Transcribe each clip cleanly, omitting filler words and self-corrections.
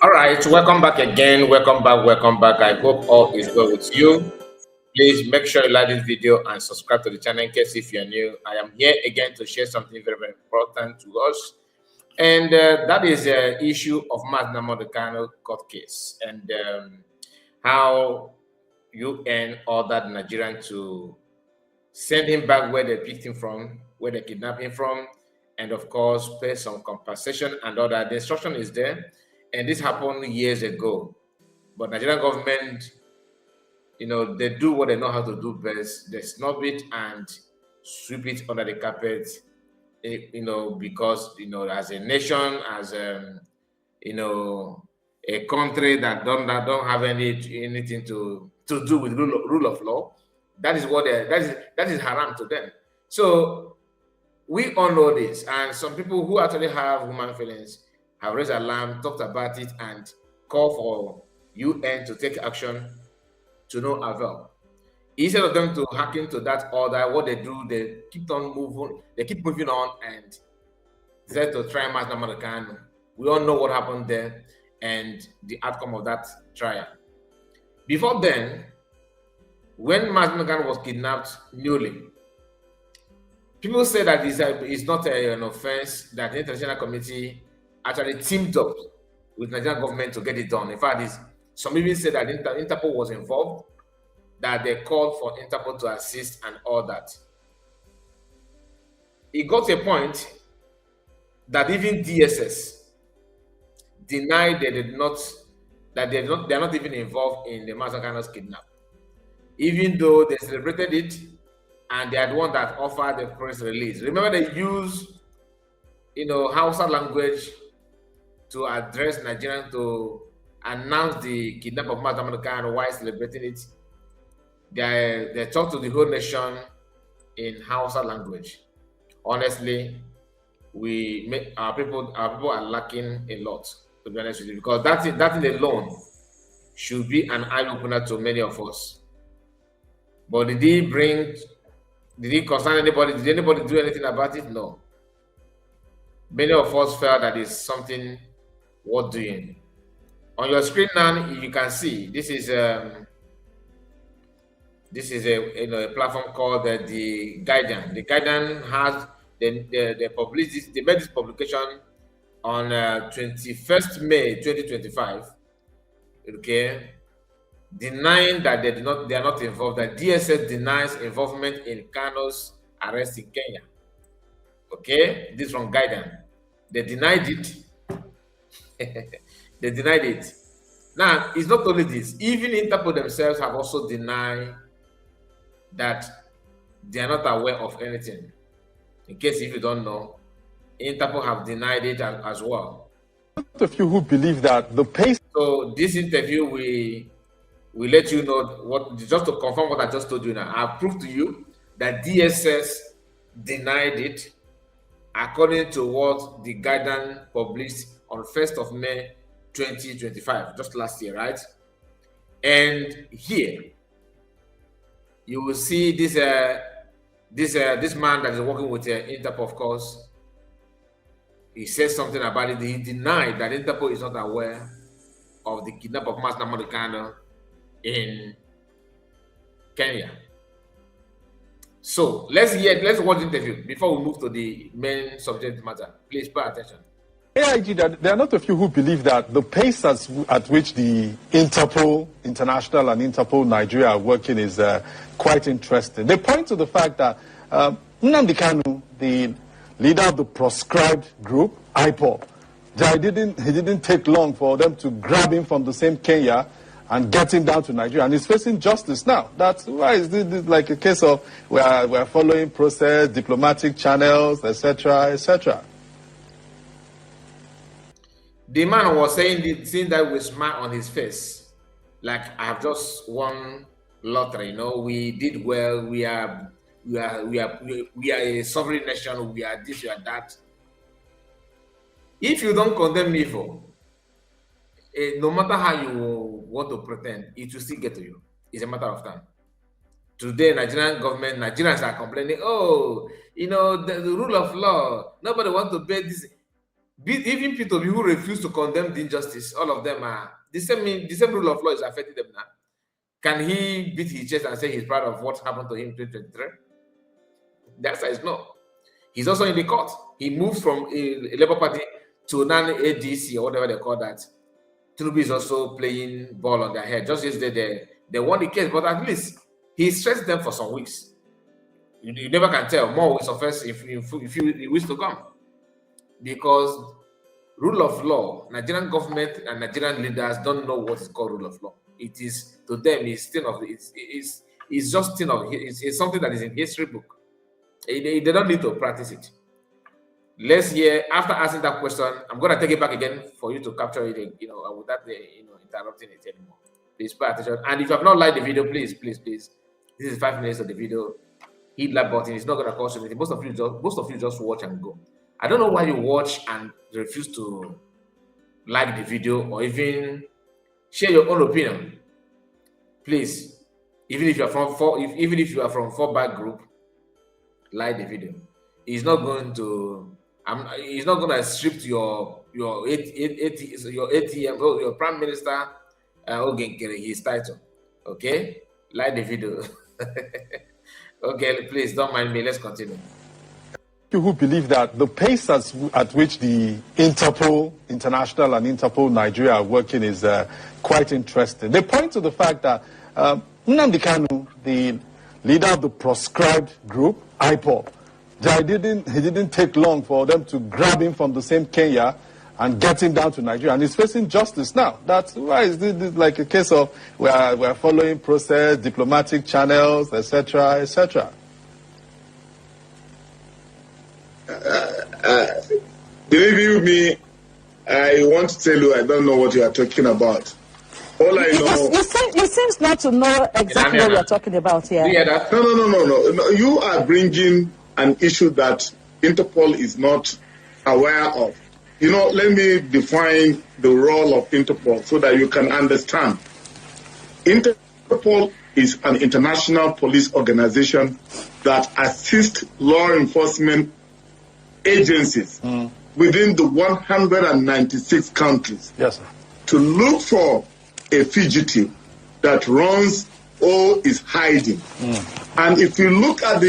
All right, welcome back again. Welcome back. Welcome back. I hope all is well with you. Please make sure you like this video and subscribe to the channel in case if you're new. I am here again to share something very, very important to us, and that is the issue of Nnamdi Kanu court case and how UN ordered Nigerian to send him back where they picked him from, where they kidnapped him from, and of course, pay some compensation and all that. The instruction is there, and this happened years ago. But Nigerian government, they do what they know how to do best. They snub it and sweep it under the carpet, because, as a nation, as, a country that don't have anything to do with rule of law, that is haram to them. So we all know this, and some people who actually have human feelings have raised alarm, talked about it, and called for UN to take action to no avail. Instead of them to hack into that order, what they do, they keep on moving, they keep moving on and decide to try Nnamdi Kanu. We all know what happened there and the outcome of that trial. Before then, when Nnamdi Kanu was kidnapped newly, people say that it's not an offense, that the international committee actually teamed up with Nigerian government to get it done. In fact, some even say that Interpol was involved, that they called for Interpol to assist and all that. It got to a point that even DSS denied they are not even involved in the Nnamdi Kanu's kidnap, even though they celebrated it and they are the one that offered the press release. Remember, they used, Hausa language to address Nigerians to announce the kidnap of Nnamdi Kanu while celebrating it. They talk to the whole nation in Hausa language. Honestly, our people are lacking a lot, to be honest with you, because that thing alone should be an eye opener to many of us. But did it concern anybody? Did anybody do anything about it? No. Many of us felt that it's something worth doing. On your screen now, you can see this is a platform called the Guardian. The Guardian has they published this. They made this publication on 21st May 2025. Okay, denying that they are not involved. That DSS denies involvement in Kanu's arrest in Kenya. Okay, this from Guardian. They denied it. They denied it. Now, it's not only this. Even Interpol themselves have also denied that they are not aware of anything. In case if you don't know, Interpol have denied it as well. A few who believe that the pace. So this interview, we let you know just to confirm what I just told you now. I've proved to you that DSS denied it, according to what the Guardian published on 1st of May 2025, just last year, right? And here you will see this man that is working with Interpol, of course. He says something about it. He denied that Interpol is not aware of the kidnap of Nnamdi Kanu in Kenya. So let's watch the interview before we move to the main subject matter. Please pay attention. AIG, there are not a few who believe that the pace at which the Interpol International and Interpol Nigeria are working is quite interesting. They point to the fact that Nnamdi Kanu, the leader of the proscribed group, IPOB, he didn't take long for them to grab him from the same Kenya and get him down to Nigeria, and he's facing justice now. That's why is this like a case of we're following process, diplomatic channels, etc., etc. The man was seeing that with a smile on his face, like, I have just won lottery. We did well. We are a sovereign nation. We are this, we are that. If you don't condemn evil, no matter how you want to pretend, it will still get to you. It's a matter of time. Today, Nigerians are complaining, the rule of law, nobody wants to pay this. Even people who refuse to condemn the injustice, all of them are the same rule of law is affecting them now. Can he beat his chest and say he's proud of what happened to him in 2023? The answer is no. He's also in the court. He moved from a Labour Party to N9JA or whatever they call that. Tinubu is also playing ball on their head. Just yesterday, they won the case, but at least he stressed them for some weeks. You never can tell. More weeks of first if you wish to come. Because rule of law, Nigerian government and Nigerian leaders don't know what is called rule of law. It is, to them, it's just thing of it's something that is in history book. They don't need to practice it. Let's hear, after asking that question, I'm going to take it back again for you to capture it, without interrupting it anymore. Please pay attention. And if you have not liked the video, please. This is 5 minutes of the video. Hit that button. It's not going to cost you anything. Most of you just watch and go. I don't know why you watch and refuse to like the video or even share your own opinion. Please, even if you are from four back group, like the video. It's not going to strip your ATM, your prime minister his title. Okay, like the video. Okay, please don't mind me. Let's continue. You who believe that the pace at which the Interpol International and Interpol Nigeria are working is quite interesting. They point to the fact that Nnamdi Kanu, the leader of the proscribed group, IPOB, he didn't take long for them to grab him from the same Kenya and get him down to Nigeria, and he's facing justice now. That's why is this like a case of we're following process, diplomatic channels, etc., etc. Believe you me, I want to tell you I don't know what you are talking about. All I know. You seems not to know exactly what we are talking about here. No. You are bringing an issue that Interpol is not aware of. Let me define the role of Interpol so that you can understand. Interpol is an international police organization that assists law enforcement agencies within the 196 countries to look for a fugitive that runs or is hiding. And if you look at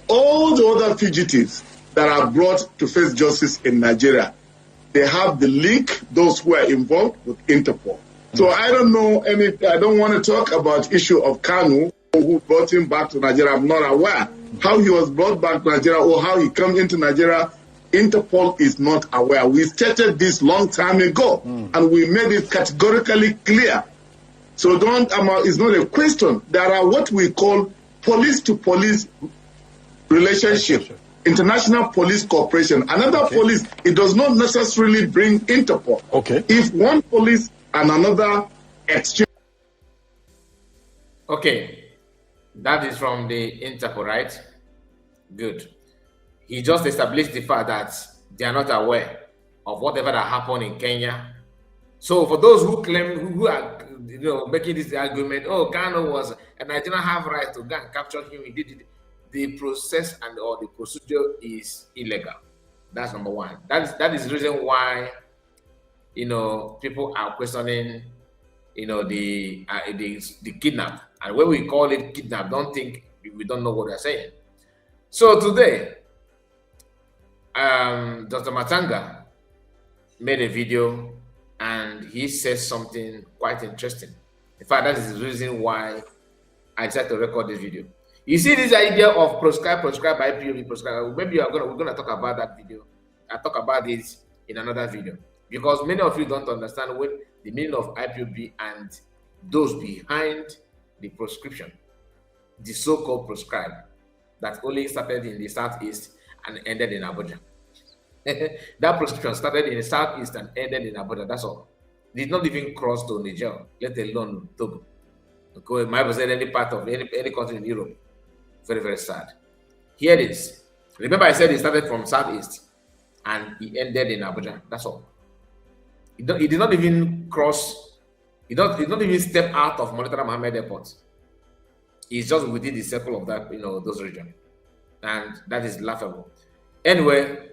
all the other fugitives that are brought to face justice in Nigeria, they have the link, those who are involved with Interpol. So I don't know I don't want to talk about issue of Kanu, who brought him back to Nigeria. I'm not aware how he was brought back to Nigeria or how he came into Nigeria. Interpol is not aware. We stated this long time ago, and we made it categorically clear. So it's not a question. There are what we call police-to-police relationship, international police cooperation. Another police, it does not necessarily bring Interpol. Okay. If one police and another exchange. Okay, that is from the Interpol, right? Good. He just established the fact that they are not aware of whatever that happened in Kenya. So for those who claim, who are making this argument, Kanu was a Nigerian have right to go and capture him. He did it. The process or the procedure is illegal. That's number one. That is the reason why people are questioning the kidnap. And when we call it kidnap, don't think we don't know what they're saying. So today, Dr. Matanga made a video and he says something quite interesting. In fact, that is the reason why I decided to record this video. You see this idea of prescribe, IPOB, prescribe. Maybe we're gonna talk about that video. I'll talk about this in another video. Because many of you don't understand what the meaning of IPOB and those behind the prescription, the so-called prescribe, that only started in the southeast and ended in Abuja. That prescription started in the southeast and ended in Abuja. That's all. Did not even cross to Niger, let alone Togo. Okay, it might be any part of any country in Europe. Very, very sad. Here it is. Remember, I said it started from southeast and he ended in Abuja. That's all. He did not even cross. He did not even step out of Murtala Mohammed Airport. He's just within the circle of that, those regions, and that is laughable. Anyway,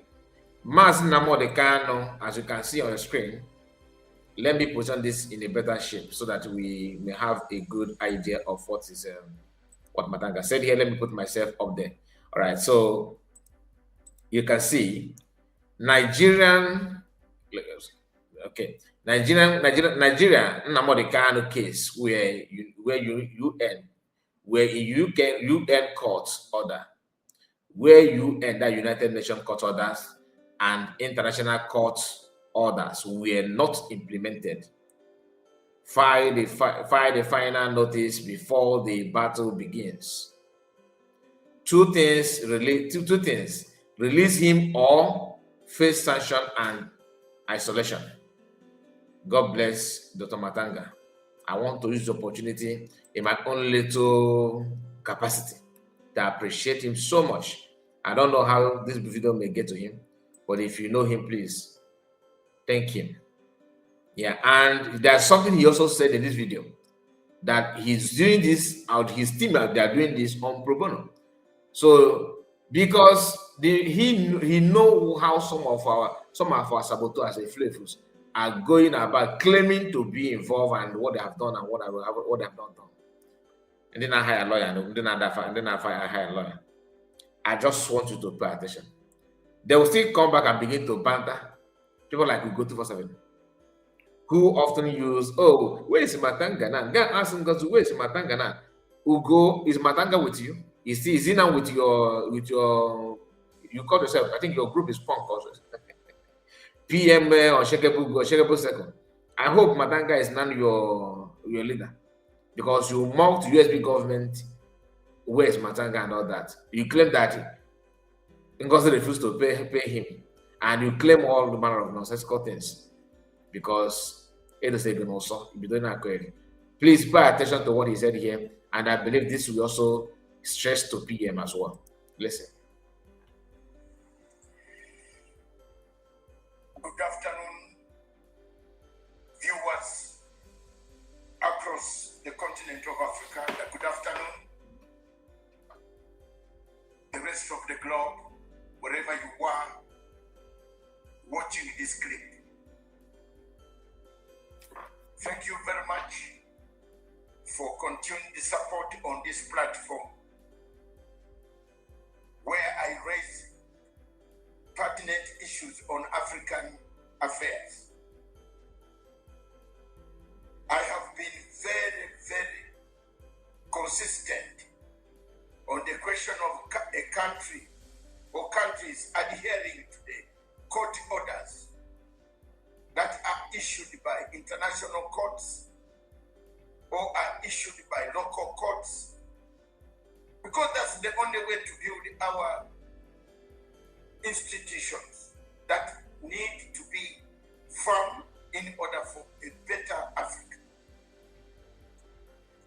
Mazi Nnamdi Kanu, as you can see on the screen, let me position this in a better shape so that we may have a good idea of what is what Matanga said here. Let me put myself up there. All right, so you can see Nigeria, Nnamdi Kanu case where UN court order, where UN, that United Nations court orders and international court orders were not implemented. File the final notice before the battle begins. Two things: release him or face sanction and isolation. God bless Dr. Matanga. I want to use the opportunity in my own little capacity to appreciate him so much. I don't know how this video may get to him, but if you know him, please thank him. Yeah, and there's something he also said in this video, that he's doing this out, his team, they are doing this on pro bono. So because he know how some of our saboteurs and flavors are going about claiming to be involved and what they have done and what they have not done. And then I hire a lawyer, and then I hire a lawyer. I just want you to pay attention. They will still come back and begin to banter. People like we go 247, who often use, oh, where is Matanga now? Go ask him, where is Matanga now? Ugo, is Matanga with you? Is he now with your you call yourself, I think your group is Punk also. PM or Shakable Second. I hope Matanga is now your leader, because you mocked USB government, where's Matanga and all that. You claim that Ngozi refused to pay him, and you claim all the manner of nonsensical things because it is a also be doing that correctly. Please pay attention to what he said here, and I believe this will also stress to PM as well. Listen. Good afternoon, viewers across the continent of Africa. Good afternoon, the rest of the globe, wherever you are watching this clip. Thank you very much for continuing the support on this platform, where I raise pertinent issues on African affairs. I have been very, very consistent on the question of a country or countries adhering to the court orders that are issued by international courts or are issued by local courts, because that's the only way to build our institutions that need to be firm in order for a better Africa.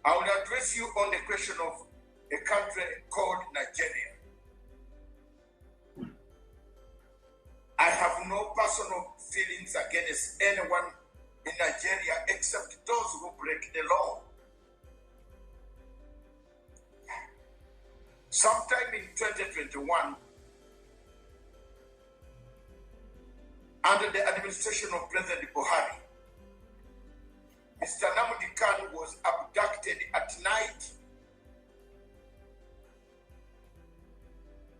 I will address you on the question of a country called Nigeria. I have no personal feelings against anyone in Nigeria except those who break the law. Sometime in 2021, under the administration of President Buhari, Mr. Nnamdi Kanu was abducted at night,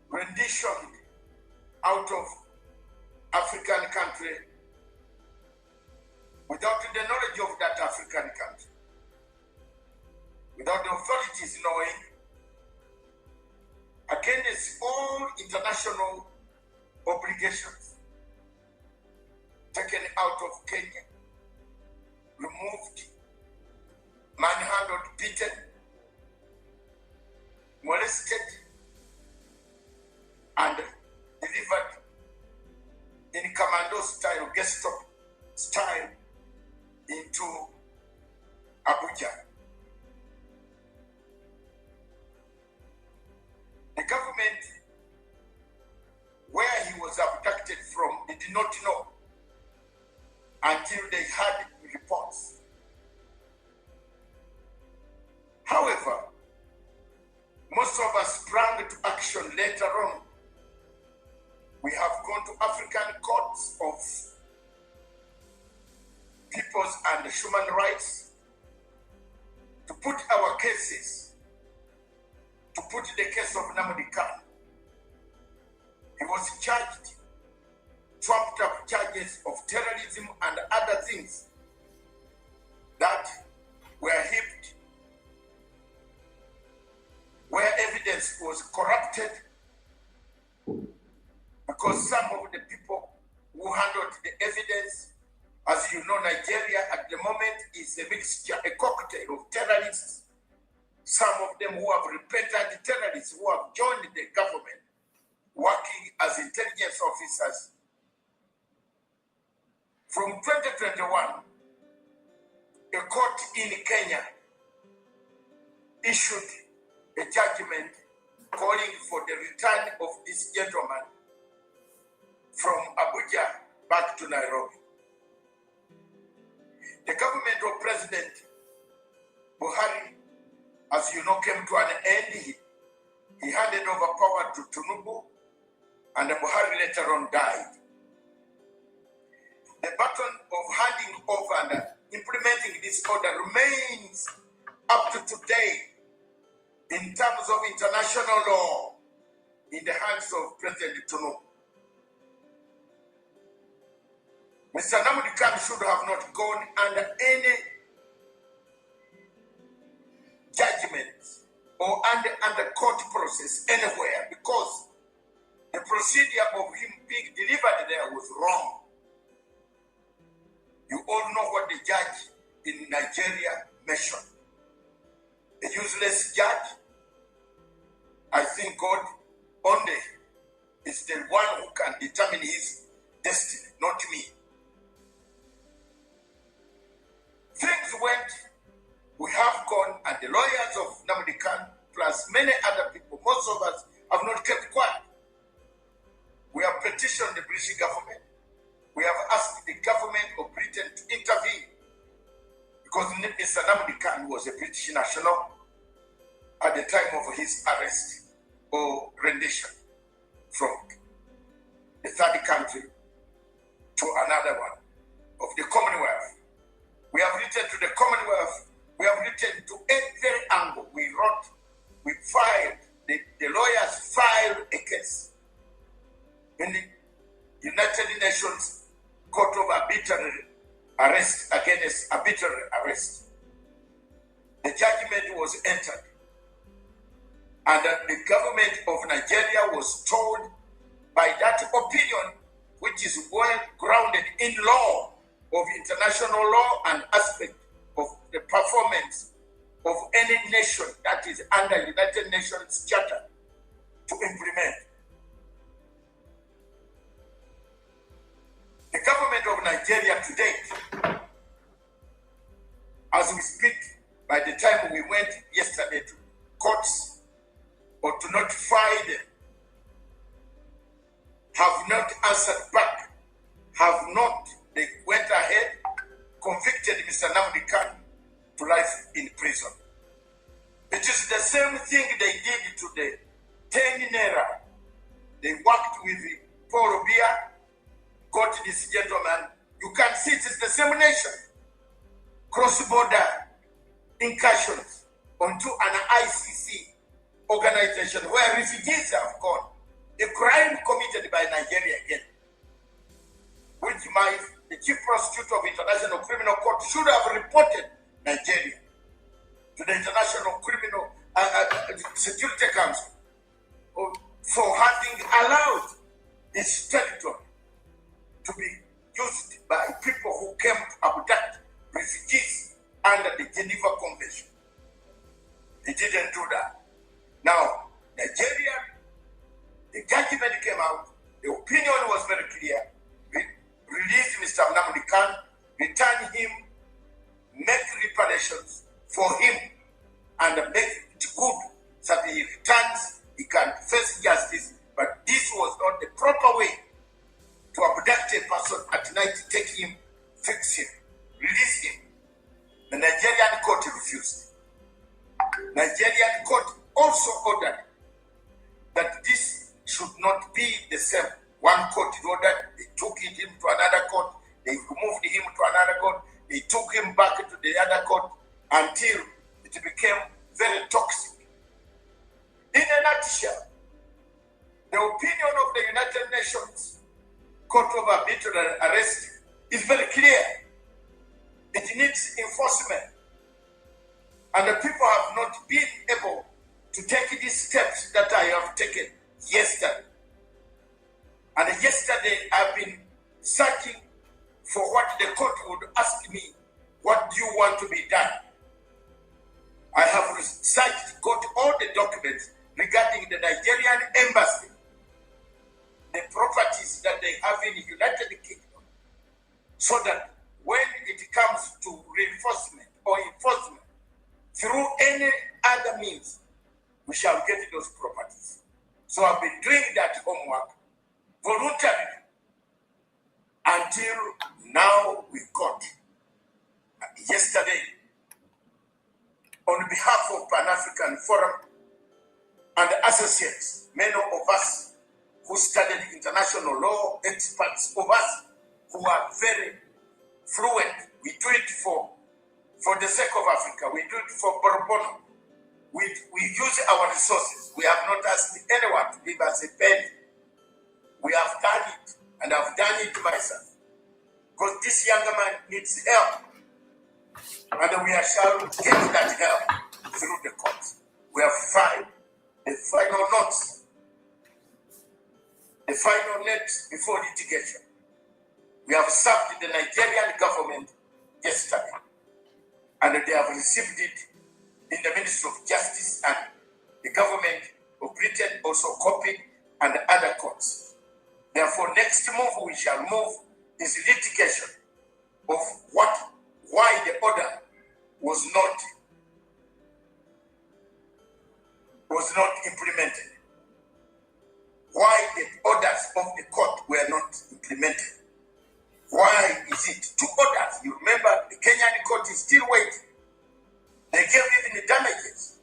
renditioned out of African country without the knowledge of that African country, without the authorities knowing, against all international obligations, taken out of Kenya, removed, manhandled, beaten, molested, and delivered in commando style, Gestapo style, into Abuja. The government where he was abducted from, they did not know until they had reports. However, most of us sprang to action later on. We have gone to African peoples and human rights, to put our cases, to put the case of Nnamdi Kanu. He was charged, trumped up charges of terrorism and other things that were heaped, where evidence was corrupted, because some of the people who handled the evidence, as you know, Nigeria at the moment is a mixture, a cocktail of terrorists, some of them who have repentant terrorists who have joined the government, working as intelligence officers. From 2021, a court in Kenya issued a judgment calling for the return of this gentleman from Abuja back to Nairobi. The government of President Buhari, as you know, came to an end. He handed over power to Tinubu, and Buhari later on died. The baton of handing over and implementing this order remains up to today in terms of international law in the hands of President Tinubu. Mr. Nnamdi Kanu should have not gone under any judgment or under court process anywhere, because the procedure of him being delivered there was wrong. You all know what the judge in Nigeria mentioned. A useless judge. I think God only is the one who can determine his destiny, not me. Things went, we have gone, and the lawyers of Nnamdi Kanu, plus many other people, most of us have not kept quiet. We have petitioned the British government. We have asked the government of Britain to intervene, because Mr. Nnamdi Kanu was a British national at the time of his arrest or rendition from the third country to another one of the Commonwealth. We have written to the Commonwealth. We have written to every angle. We wrote, we filed, the lawyers filed a case in the United Nations Court of Arbitrary Arrest against arbitrary arrest. The judgment was entered, and the government of Nigeria was told by that opinion, which is well grounded in law, of international law and aspect of the performance of any nation that is under United Nations Charter, to implement. The government of Nigeria to date, as we speak, by the time we went yesterday to courts or to notify them, have not answered back, have not. They went ahead, convicted Mr. Nnamdi Kanu to life in prison. It is the same thing they did to the N9JA. They worked with Paul Biya, got this gentleman. You can see it is the same nation. Cross-border incursions onto an ICC organization where refugees have gone. A crime committed by Nigeria again, which the chief prosecutor of International Criminal Court should have reported Nigeria to the International Criminal Security Council for having allowed its territory to be used by people who came to abduct refugees under the Geneva Convention. He didn't do that. Now, Nigeria, the judgment came out, the opinion was very clear. Release Mr. Nnamdi Kanu, return him, make reparations for him, and make it good so that he returns, he can face justice. But this was not the proper way to abduct a person at night, take him, fix him, release him. The Nigerian court refused. Nigerian court also ordered that this should not be the same. One court ordered, they took him to another court, they removed him to another court, they took him back to the other court until it became very toxic. In a nutshell, the opinion of the United Nations Court of Arbitrary Arrest is very clear. It needs enforcement. And the people have not been able to take these steps that I have taken yesterday. And yesterday I've been searching for what the court would ask me, what do you want to be done? I have researched, got all the documents regarding the Nigerian embassy, the properties that they have in the United Kingdom, so that when it comes to reinforcement or enforcement through any other means, we shall get those properties. So I've been doing that homework voluntarily until now we got. Yesterday, on behalf of Pan-African Forum and associates, many of us who studied international law, experts of us who are very fluent, we do it for the sake of Africa, we do it for Bourbono. We use our resources. We have not asked anyone to give us a penny. We have done it, and I've done it myself. Because this younger man needs help. And we shall get that help through the courts. We have filed the final notes, the final notes before litigation. We have served the Nigerian government yesterday, and they have received it in the Ministry of Justice, and the government of Britain also copied, and other courts. Therefore, next move we shall move is litigation of why the order was not implemented. Why the orders of the court were not implemented. Why is it 2 orders? You remember the Kenyan court is still waiting. They gave even the damages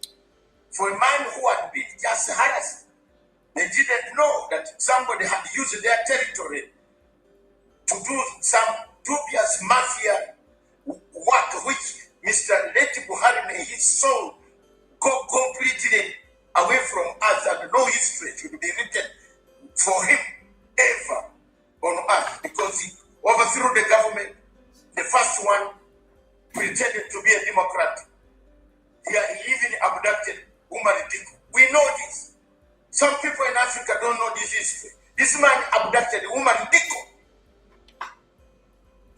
for a man who had been just harassed. They didn't know that somebody had used their territory to do some dubious mafia work, which Mr. Leti Buhari may his soul go completely away from us, and no history should be written for him ever on earth, because he overthrew the government. The first one pretended to be a Democrat. He even abducted Umar Diko. We know this. Some people in Africa don't know this history. This man abducted Umar Diko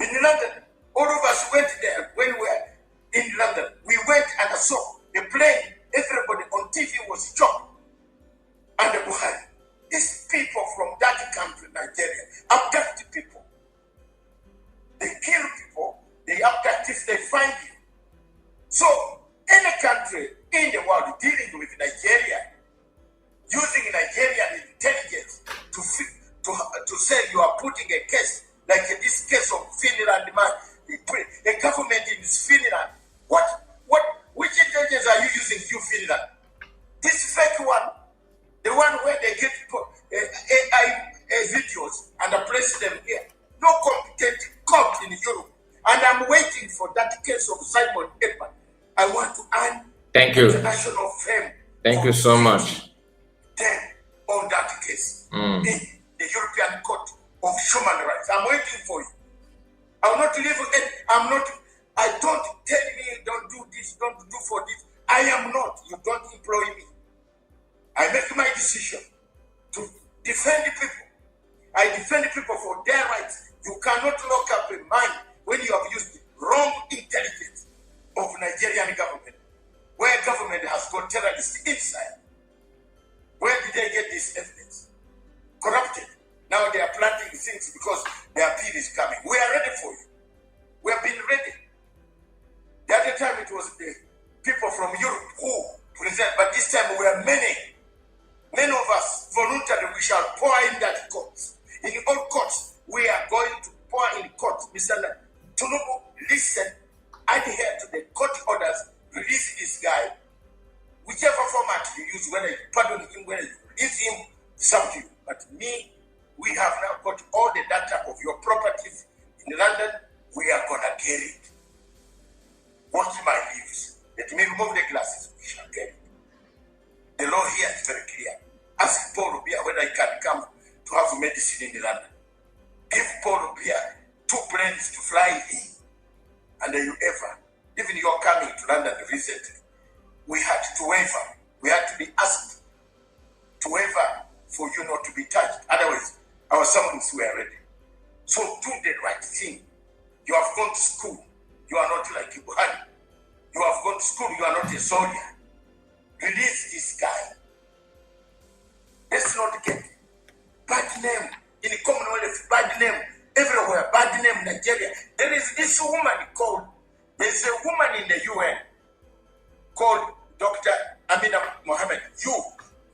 in London. All of us went there when we were in London. We went and saw the plane. Everybody on TV was shocked. And the Buhari, these people from that country, Nigeria, abduct people. They kill people. They abduct if they find you. So any country in the world dealing with Nigeria, using Nigerian intelligence to say you are putting a case like this case of Finland man, a government in Finland. Which intelligence are you using, you Finland? This fake one, the one where they get AI videos and place them here. No competent court in Europe. And I'm waiting for that case of Simon Epan. I want to earn international fame. Thank you so much. Then on that case in the European Court of Human Rights. I'm waiting for you. I will not leave it. I don't tell me don't do this, don't do for this. I am not. You don't employ me. I make my decision to defend the people. I defend the people for their rights. You cannot lock up a man when you have used the wrong intelligence of Nigerian government, where government has got terrorists inside. Where did they get this evidence? Corrupted. Now they are planting things because the appeal is coming. We are ready for you. We have been ready. The other time it was the people from Europe who present, but this time we are many. Many of us voluntarily, we shall pour in that courts. In all courts, we are going to pour in courts. Mr. Tinubu, listen, adhere to the court orders, release this guy, whichever format you use, whether you pardon him, whether you release him, it's up to you. But me, we have now got all the data of your properties in London. We are going to get it. planes to fly in, and you ever, even you're coming to London recently, we had to waver. We had to be asked to waver for you not to be touched. Otherwise, our summons were ready. So do the right thing. You have gone to school. You are not like Buhari. You have gone to school. You are not a soldier. Release this guy. Let's not get bad name in the Commonwealth, bad name everywhere, bad name Nigeria. There is this woman called, there's a woman in the UN called Dr. Amina Mohammed. You,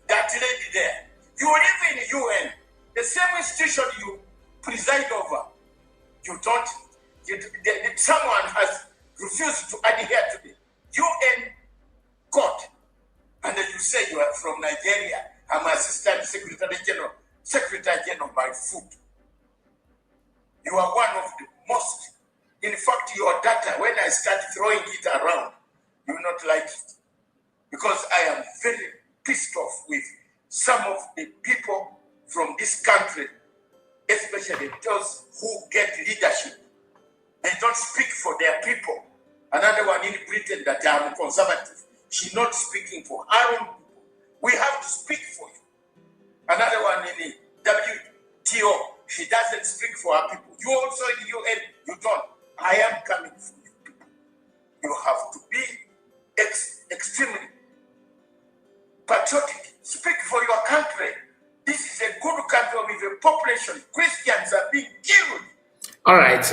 that lady there, you live in the UN, the same institution you preside over. You don't, someone has refused to adhere to the UN court, and then you say you are from Nigeria. I'm Assistant Secretary General by food. You are one of the most, in fact, your data, when I start throwing it around, you will not like it. Because I am very pissed off with some of the people from this country, especially those who get leadership. They don't speak for their people. Another one in Britain that I'm conservative, she's not speaking for her own people. We have to speak for you. Another one in the WTO, she doesn't speak for her people. You also in the UN, you don't. I am coming for you people. You have to be extremely patriotic. Speak for your country. This is a good country with a population. Christians are being killed. All right.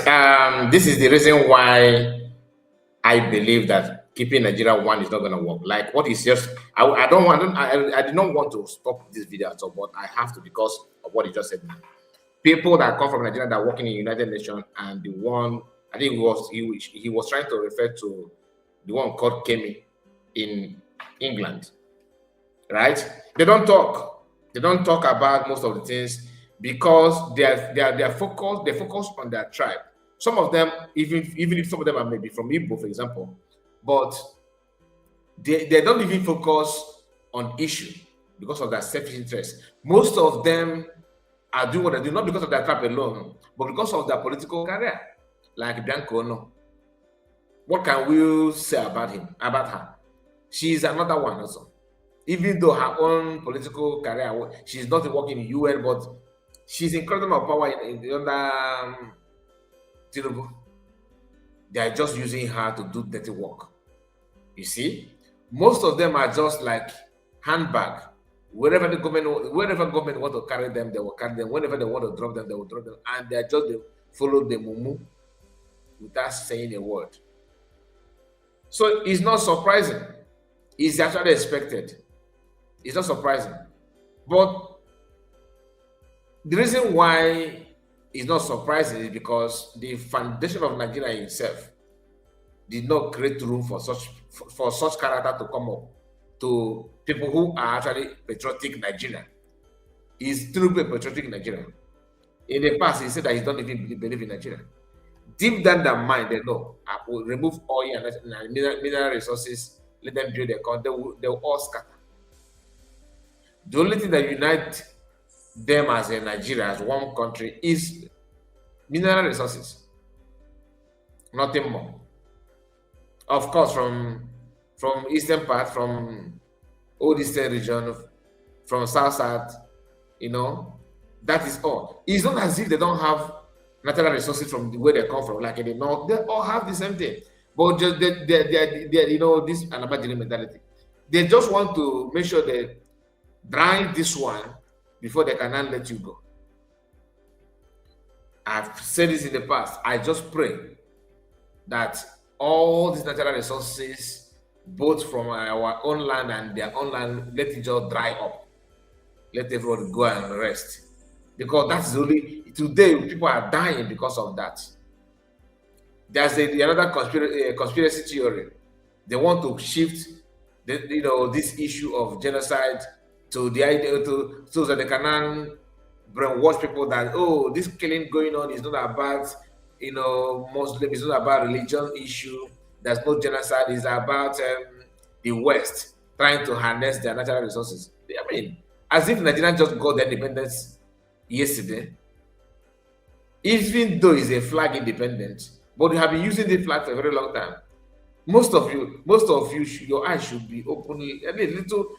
This is the reason why I believe that keeping Nigeria one is not going to work. Like what is just, I did not want to stop this video at all, but I have to because of what he just said. People that come from Nigeria that are working in the United Nations, and the one, I think he was trying to refer to the one called Kemi in England, right? They don't talk. They don't talk about most of the things because they focus on their tribe. Some of them, even if some of them are maybe from Igbo, for example, but they don't even focus on issue because of their selfish interest. Most of them are doing what they do, not because of their tribe alone, but because of their political career. Like Bianco, no. What can we say about him, about her? She's another one also. Even though her own political career, she's not working in UN, but she's incredible power in the under Tinubu. They are just using her to do dirty work. You see, most of them are just like handbag. Wherever government want to carry them, they will carry them. Whenever they want to drop them, they will drop them, and they follow the mumu without saying a word. So it's not surprising. It's actually expected. It's not surprising, but the reason why it's not surprising is because the foundation of Nigeria itself did not create room for such character to come up to people who are actually patriotic Nigerian. He's truly patriotic Nigerian. In the past, he said that he don't even believe in Nigeria. Deep down their mind, they know I will remove oil and mineral resources, let them build their country, they will all scatter. The only thing that unites them as a Nigeria, as one country, is mineral resources. Nothing more. Of course, from eastern part, from old eastern region, from south, you know, that is all. It's not as if they don't have natural resources from where they come from, like in the north. They all have the same thing, but just they you know, this Alabajiri mentality. They just want to make sure they drive this one before they cannot let you go. I've said this in the past. I just pray that all these natural resources, both from our own land and their own land, let it just dry up. Let everyone go and rest. Because that's really, today people are dying because of that. There's another conspiracy theory. They want to shift this issue of genocide to the idea so that they can brainwash people that, oh, this killing going on is not about Muslim, it's not about religion issue, there's no genocide, it's about the West trying to harness their natural resources. I mean, as if Nigeria just got their independence yesterday. even though it's a flag independent, but they have been using the flag for a very long time. Most of you, your eyes should be open a little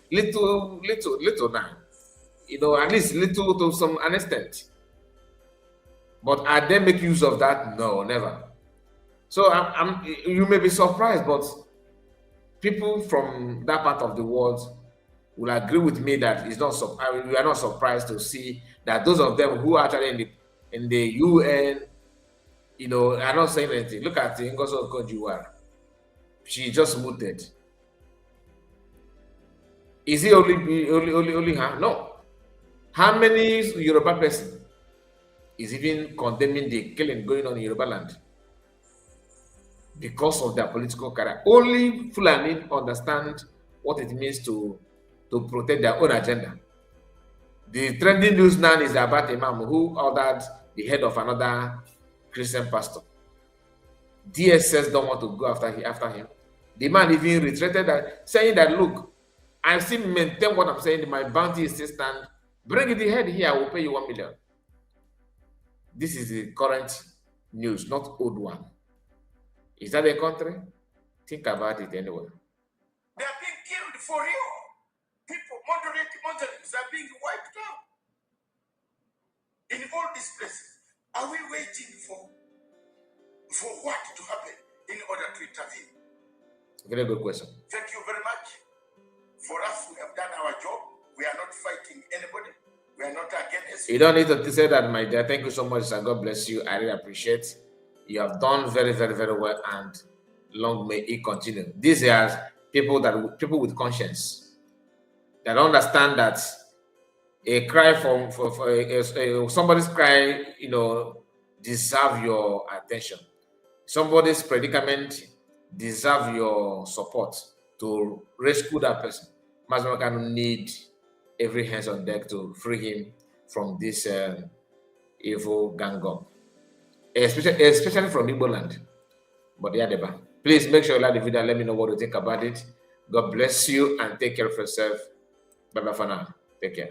now. You know, at least little to some extent. But are they make use of that? No, never. So you may be surprised, but people from that part of the world will agree with me that it's not. We are not surprised to see that those of them who are actually in the UN, you know, are not saying anything. Look at the Ngozi Okonjo-Iweala. She just muted. Is it only her? No. How many Yoruba person is even condemning the killing going on in Yoruba land because of their political career? Only Fulani understand what it means to protect their own agenda. The trending news now is about a man who ordered the head of another Christian pastor. DSS don't want to go after him. The man even reiterated that, saying that, look, I still maintain what I'm saying, my bounty is still stand. Bring the head here, I will pay you 1 million. This is the current news, not old one. Is that a country? Think about it anyway. They are being killed for real. People, Muslims are being wiped out. In all these places, are we waiting for what to happen in order to intervene? Very good question. Thank you very much. For us, we have done our job. We are not fighting anybody. We are not against. You don't need to say that, my dear. Thank you so much, and God bless you. I really appreciate. You have done very, very, very well, and long may it continue. These are people with conscience that understand that a cry for somebody's cry, you know, deserve your attention. Somebody's predicament deserve your support to rescue that person. Mazi Kanu need every hands on deck to free him from this evil gang up, especially from Igbo land. But yeah, Deba, please make sure you like the video and let me know what you think about it. God bless you and take care of yourself. Bye bye for now. Take care.